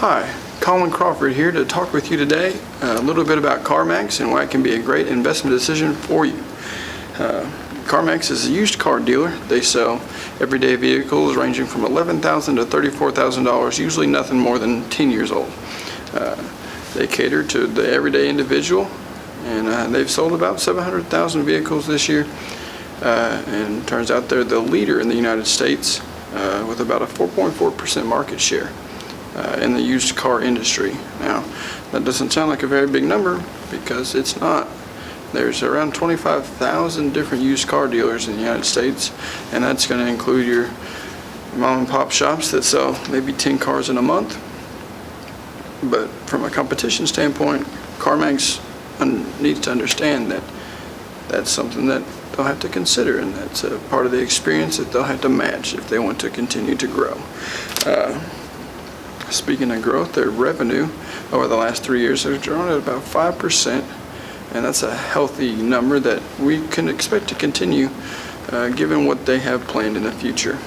Hi, Colin Crawford here to talk with you today a little bit about CarMax and why it can be a great investment decision for you. CarMax is a used car dealer. They sell everyday vehicles ranging from $11,000 to $34,000, usually nothing more than 10 years old. They cater to the everyday individual, and they've sold about 700,000 vehicles this year. And it turns out they're the leader in the United States with about a 4.4% market share in the used car industry. Now, that doesn't sound like a very big number because it's not. There's around 25,000 different used car dealers in the United States, and that's going to include your mom and pop shops that sell maybe 10 cars in a month. But from a competition standpoint, CarMax needs to understand that that's something that they'll have to consider, and that's a part of the experience that they'll have to match if they want to continue to grow. Speaking of growth, their revenue over the last 3 years has grown at about 5%, and that's a healthy number that we can expect to continue given what they have planned in the future.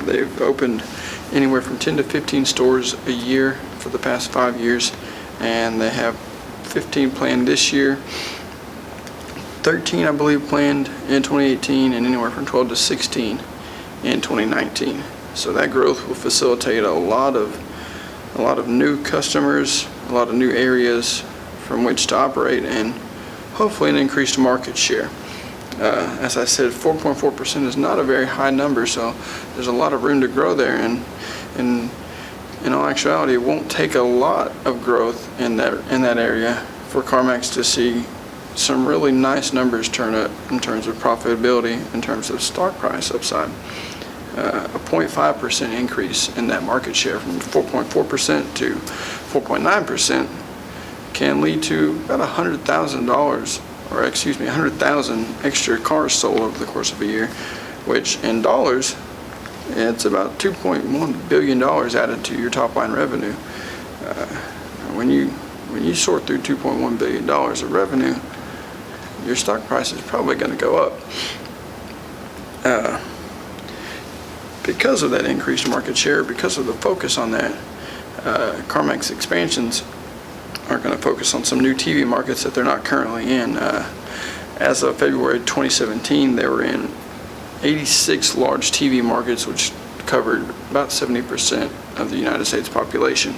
They've opened anywhere from 10 to 15 stores a year for the past 5 years, and they have 15 planned this year, 13 I believe planned in 2018, and anywhere from 12 to 16 in 2019. So that growth will facilitate a lot of new customers, a lot of new areas from which to operate, and hopefully an increased market share. As I said, 4.4% is not a very high number, so there's a lot of room to grow there, and in all actuality, it won't take a lot of growth in that area for CarMax to see some really nice numbers turn up in terms of profitability, in terms of stock price upside. A 0.5% increase in that market share from 4.4% to 4.9% can lead to about $100,000 extra cars sold over the course of a year, which in dollars, it's about $2.1 billion added to your top line revenue. When you sort through $2.1 billion of revenue, your stock price is probably going to go up. Because of that increased market share, because of the focus on that, CarMax expansions are going to focus on some new TV markets that they're not currently in. As of February 2017, they were in 86 large TV markets, which covered about 70% of the United States population.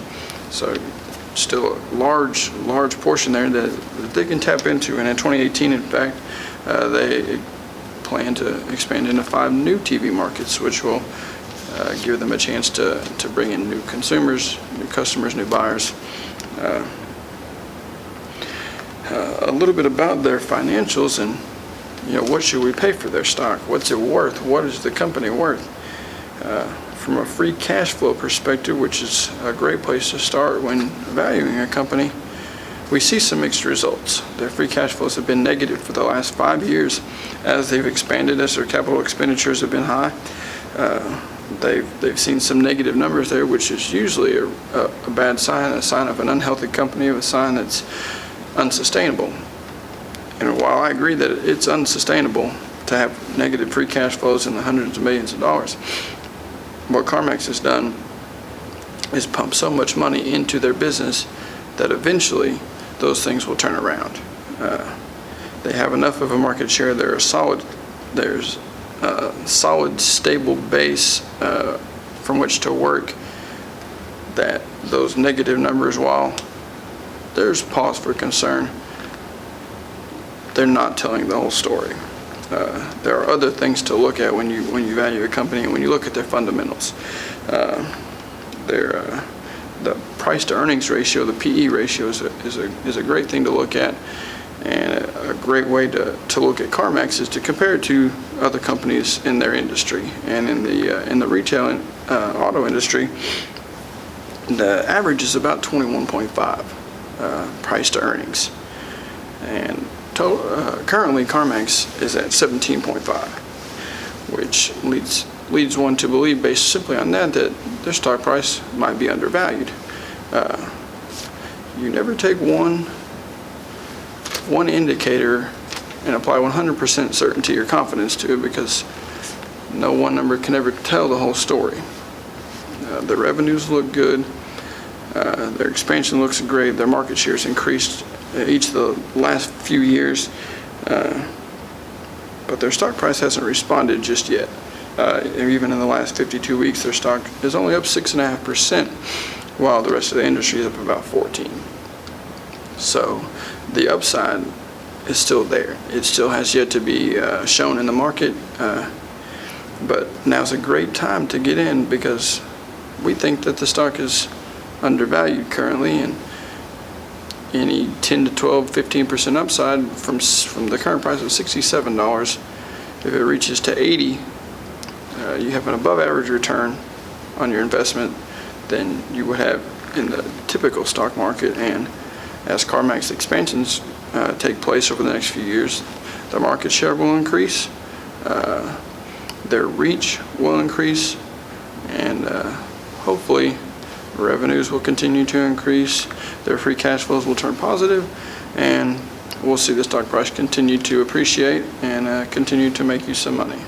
So still a large portion there that they can tap into. And in 2018, in fact, they plan to expand into 5 new TV markets, which will give them a chance to bring in new consumers, new customers, new buyers. A little bit about their financials, and what should we pay for their stock? What's it worth? What is the company worth? From a free cash flow perspective, which is a great place to start when evaluating a company, we see some mixed results. Their free cash flows have been negative for the last 5 years as they've expanded, as their capital expenditures have been high. They've seen some negative numbers there, which is usually a bad sign, a sign of an unhealthy company, a sign that's unsustainable. And while I agree that it's unsustainable to have negative free cash flows in the hundreds of millions of dollars, what CarMax has done is pump so much money into their business that eventually those things will turn around. They have enough of a market share. There's a solid, stable base from which to work, that those negative numbers, while there's pause for concern, they're not telling the whole story. There are other things to look at when you value a company and when you look at their fundamentals. The price to earnings ratio, the PE ratio, is a great thing to look at, and a great way to look at CarMax is to compare it to other companies in their industry. And in the retail and auto industry, the average is about 21.5 price to earnings, and currently CarMax is at 17.5, which leads one to believe, based simply on that their stock price might be undervalued. You never take one indicator and apply 100% certainty or confidence to it, because no one number can ever tell the whole story. The revenues look good. Their expansion looks great. Their market share has increased each of the last few years, but their stock price hasn't responded just yet. Even in the last 52 weeks, their stock is only up 6.5%, while the rest of the industry is up about 14%. So the upside is still there. It still has yet to be shown in the market, but now's a great time to get in because we think that the stock is undervalued currently, and any 10 to 12, 15% upside from the current price of $67, if it reaches to 80, you have an above average return on your investment than you would have in the typical stock market. And as CarMax expansions take place over the next few years, the market share will increase, their reach will increase, and hopefully revenues will continue to increase, their free cash flows will turn positive, and we'll see the stock price continue to appreciate and continue to make you some money.